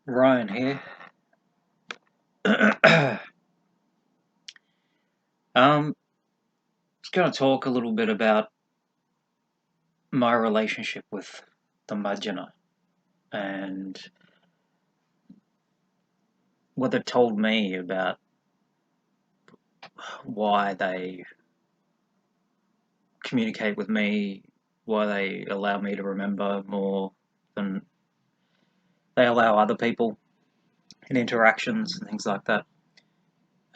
Ryan here. Just going to talk a little bit about my relationship with the Majina and what they told me about why they communicate with me, why they allow me to remember more than they allow other people in interactions and things like that.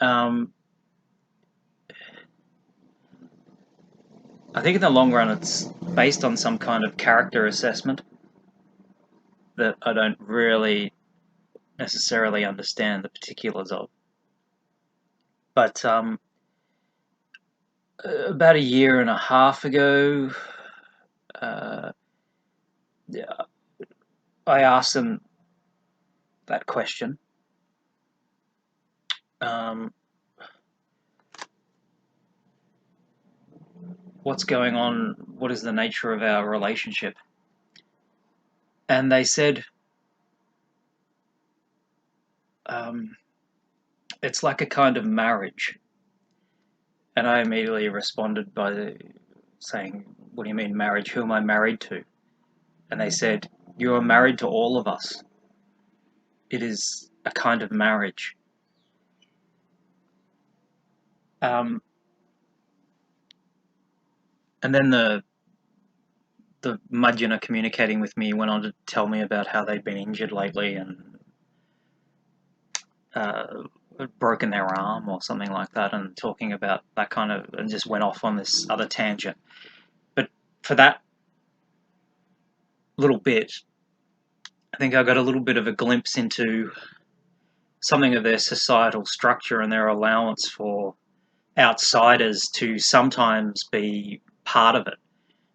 Um, I think in the long run, it's based on some kind of character assessment that I don't really necessarily understand the particulars of. But about a year and a half ago, uh, yeah, I asked them that question. Um, what's going on? What is the nature of our relationship? And they said, um, it's like a kind of marriage. And I immediately responded by saying, what do you mean marriage? Who am I married to? And they said, you are married to all of us. It is a kind of marriage. Um, and then the Mudgeon communicating with me went on to tell me about how they'd been injured lately and uh, broken their arm or something like that, and talking about that kind of, and just went off on this other tangent. But for that little bit, I think I got a little bit of a glimpse into something of their societal structure and their allowance for outsiders to sometimes be part of it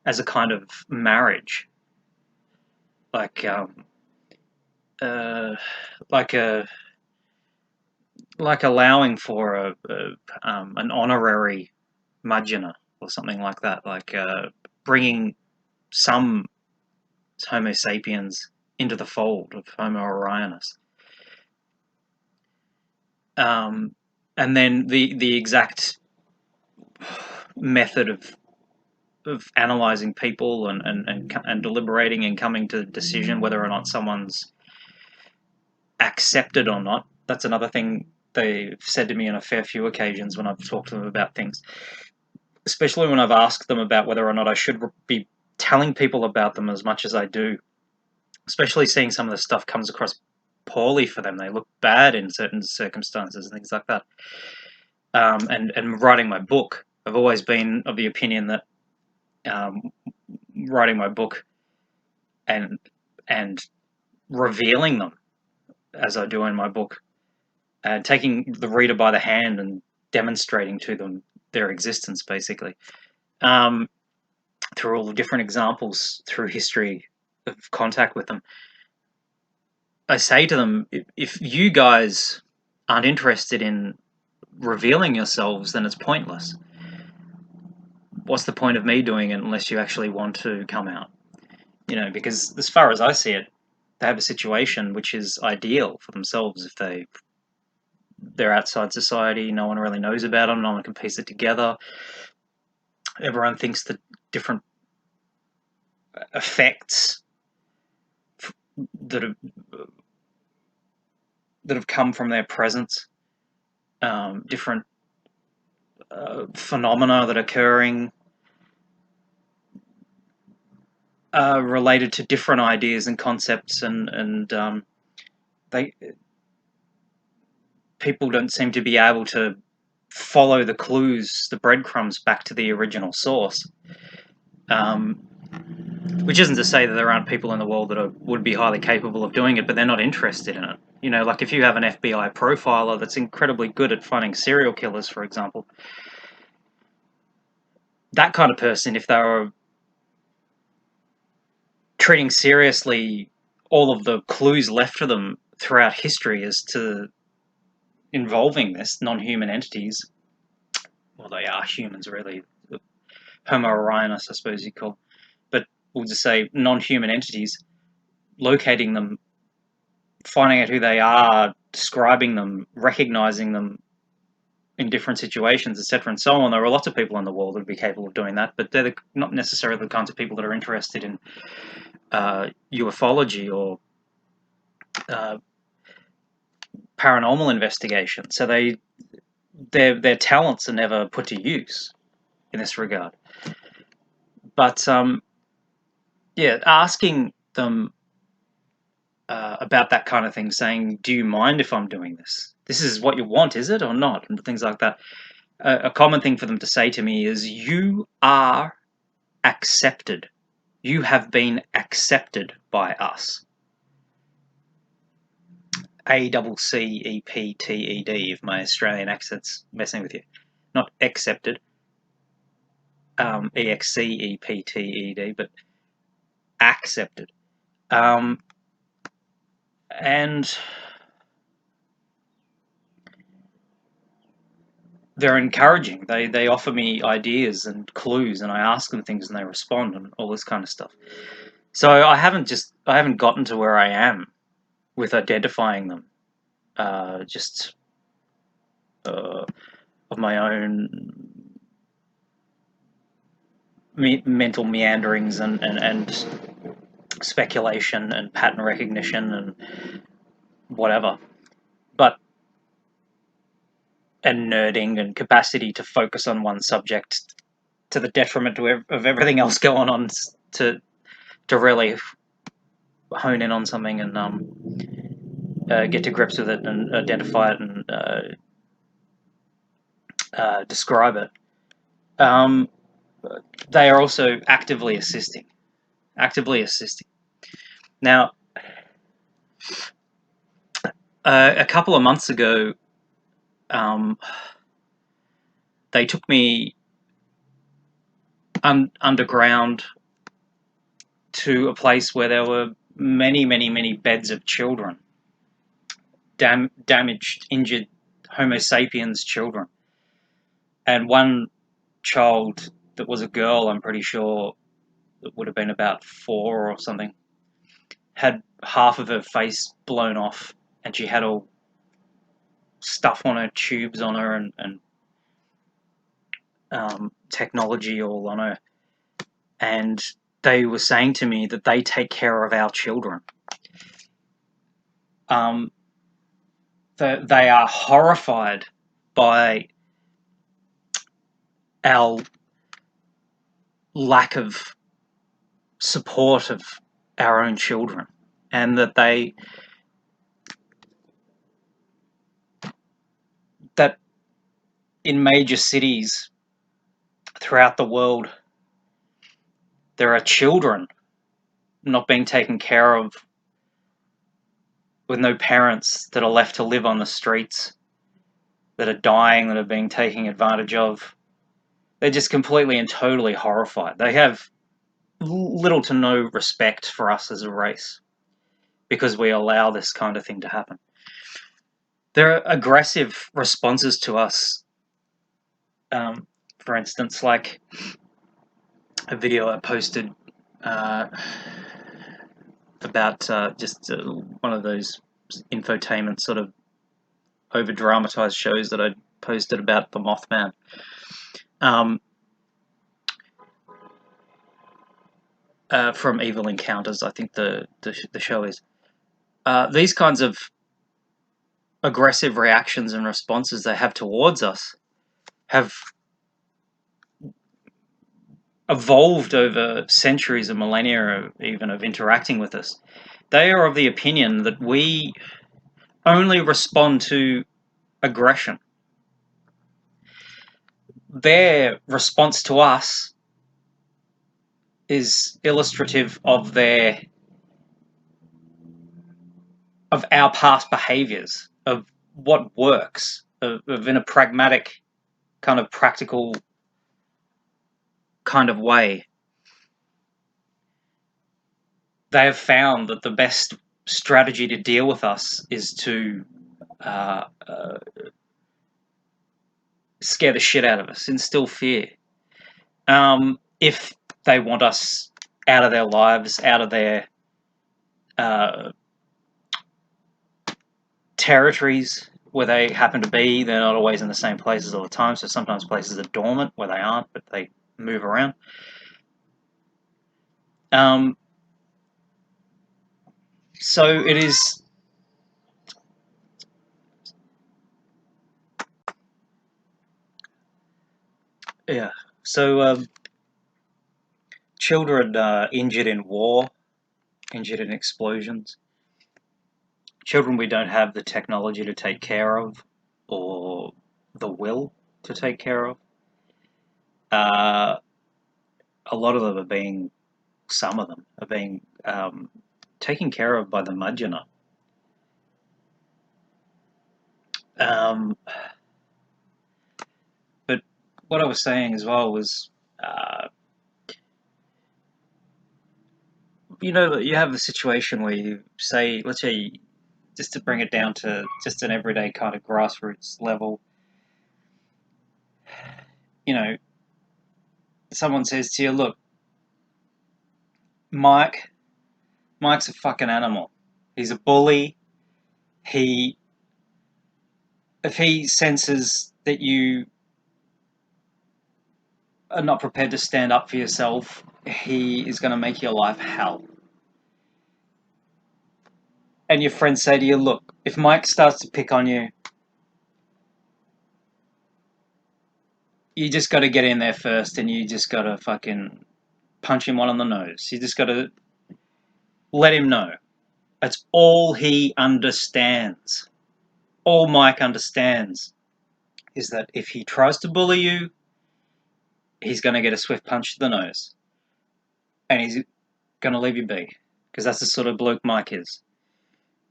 as a kind of marriage, like uh, like a like allowing for an honorary Majina or something like that, like bringing some Homo sapiens into the fold of Homo Orionis. Um, and then the exact method of analyzing people and deliberating and coming to a decision whether or not someone's accepted or not. That's another thing they've said to me on a fair few occasions when I've talked to them about things, especially when I've asked them about whether or not I should be telling people about them as much as I do, especially seeing some of the stuff comes across poorly for them. They look bad in certain circumstances and things like that. And writing my book, I've always been of the opinion that um, writing my book and and revealing them as I do in my book, and taking the reader by the hand and demonstrating to them their existence, basically, um, through all the different examples through history of contact with them. I say to them, if you guys aren't interested in revealing yourselves, then it's pointless. What's the point of me doing it unless you actually want to come out? Because as far as I see it, they have a situation which is ideal for themselves if they're outside society. No one really knows about them. No one can piece it together. Everyone thinks that different effects that have come from their presence, different phenomena that are occurring, related to different ideas and concepts, and they people don't seem to be able to follow the clues, the breadcrumbs back to the original source. Um, which isn't to say that there aren't people in the world that would be highly capable of doing it, but they're not interested in it. Like if you have an FBI profiler that's incredibly good at finding serial killers, for example, that kind of person, if they were treating seriously all of the clues left to them throughout history as to involving this non-human entities, well, they are humans, really. Homo Orionis, I suppose you call, but we'll just say non-human entities, locating them finding out who they are, describing them, recognizing them in different situations, etc., and so on. There are lots of people in the world that would be capable of doing that, but they're not necessarily the kinds of people that are interested in ufology or paranormal investigation. So their talents are never put to use in this regard. But yeah, asking them about that kind of thing, saying, "Do you mind if I'm doing this? This is what you want, is it, or not?" and things like that. A common thing for them to say to me is, "You are accepted. You have been accepted by us." ACCEPTED, if my Australian accent's messing with you. Not accepted, EXCEPTED, but accepted. And they're encouraging. They offer me ideas and clues, and I ask them things, and they respond, and all this kind of stuff. So I haven't gotten to where I am with identifying them, just of my own mental meanderings and speculation and pattern recognition and whatever, and nerding and capacity to focus on one subject to the detriment of everything else going on, to really hone in on something and get to grips with it and identify it and describe it. They are also actively assisting. Now, a couple of months ago, they took me underground to a place where there were many, many, many beds of children, damaged, injured Homo sapiens children. And one child that was a girl, I'm pretty sure, that would have been about 4 or something, had half of her face blown off, and she had all stuff on her, tubes on her, and technology all on her. And they were saying to me that they take care of our children. They are horrified by our lack of support of our own children, and that in major cities throughout the world, there are children not being taken care of, with no parents, that are left to live on the streets, that are dying, that are being taken advantage of. They're just completely and totally horrified. They have little to no respect for us as a race because we allow this kind of thing to happen. There are aggressive responses to us. For instance, like a video I posted about just one of those infotainment sort of over-dramatized shows that I posted about the Mothman. From Evil Encounters, I think the show is. These kinds of aggressive reactions and responses they have towards us have evolved over centuries and millennia, even, of interacting with us. They are of the opinion that we only respond to aggression. Their response to us is illustrative of our past behaviors, of what works, of in a pragmatic, kind of practical kind of way. They have found that the best strategy to deal with us is to scare the shit out of us, instill fear. If they want us out of their lives, out of their territories where they happen to be. They're not always in the same places all the time, so sometimes places are dormant where they aren't, but they move around. So it is. Yeah. So children injured in war, injured in explosions. Children we don't have the technology to take care of, or the will to take care of. Uh, a lot of them are being, some of them are being taken care of by the Mudgeonor. But what I was saying as well was, uh, you have a situation where you say, let's say, just to bring it down to just an everyday kind of grassroots level, someone says to you, look, Mike's a fucking animal. He's a bully. He, if he senses that you are not prepared to stand up for yourself, he is going to make your life hell. And your friends say to you, look, if Mike starts to pick on you, you just got to get in there first and you just got to fucking punch him one on the nose. You just got to let him know. That's all he understands. All Mike understands is that if he tries to bully you, he's going to get a swift punch to the nose. And he's going to leave you be. Because that's the sort of bloke Mike is.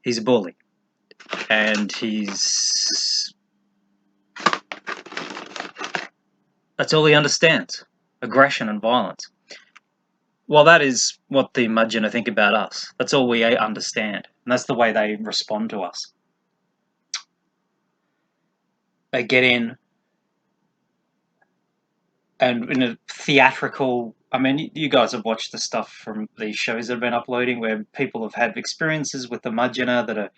He's a bully. And that's all he understands. Aggression and violence. Well, that is what the Mudgeonor think about us. That's all we understand. And that's the way they respond to us. They get in, and in a theatrical... I mean, you guys have watched the stuff from these shows that have been uploading where people have had experiences with the Mudgeonor that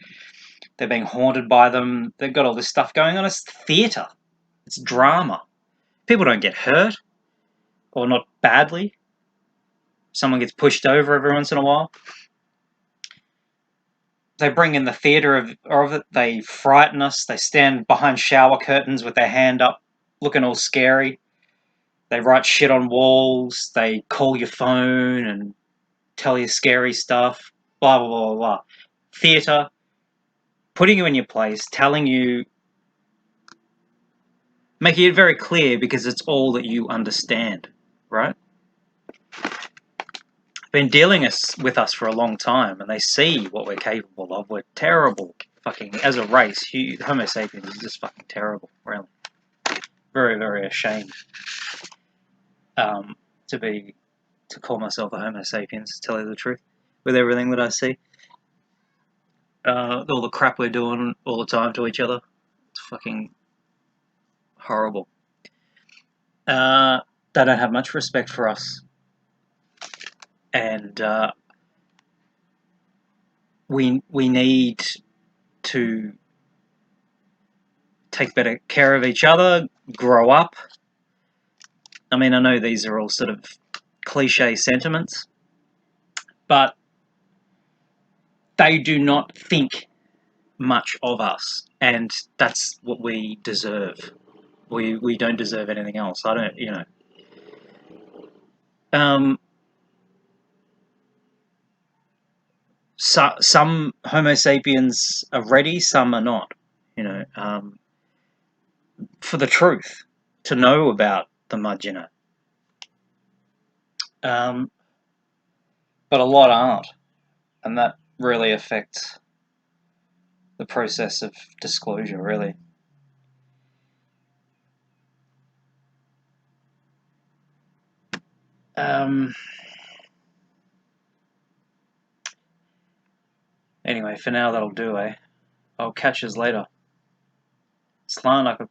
they're being haunted by them. They've got all this stuff going on. It's theatre. It's drama. People don't get hurt, or not badly. Someone gets pushed over every once in a while. They bring in the theatre of it. They frighten us. They stand behind shower curtains with their hand up, looking all scary. They write shit on walls. They call your phone and tell you scary stuff. Blah, blah, blah, blah. Theatre, putting you in your place, telling you, making it very clear because it's all that you understand, right? Been dealing with us for a long time, and they see what we're capable of. We're terrible, fucking, as a race. Homo sapiens is just fucking terrible, really. Very, very ashamed to call myself a Homo sapiens, to tell you the truth, with everything that I see. All the crap we're doing all the time to each other. It's fucking horrible. They don't have much respect for us. And we need to take better care of each other, grow up. I mean, I know these are all sort of cliche sentiments, but they do not think much of us, and that's what we deserve. We don't deserve anything else. I don't, some Homo sapiens are ready, some are not, for the truth, to know about the Mudgeonor. But a lot aren't, and that really affects the process of disclosure, really. Anyway, for now that'll do, eh? I'll catch us later. Slan, I could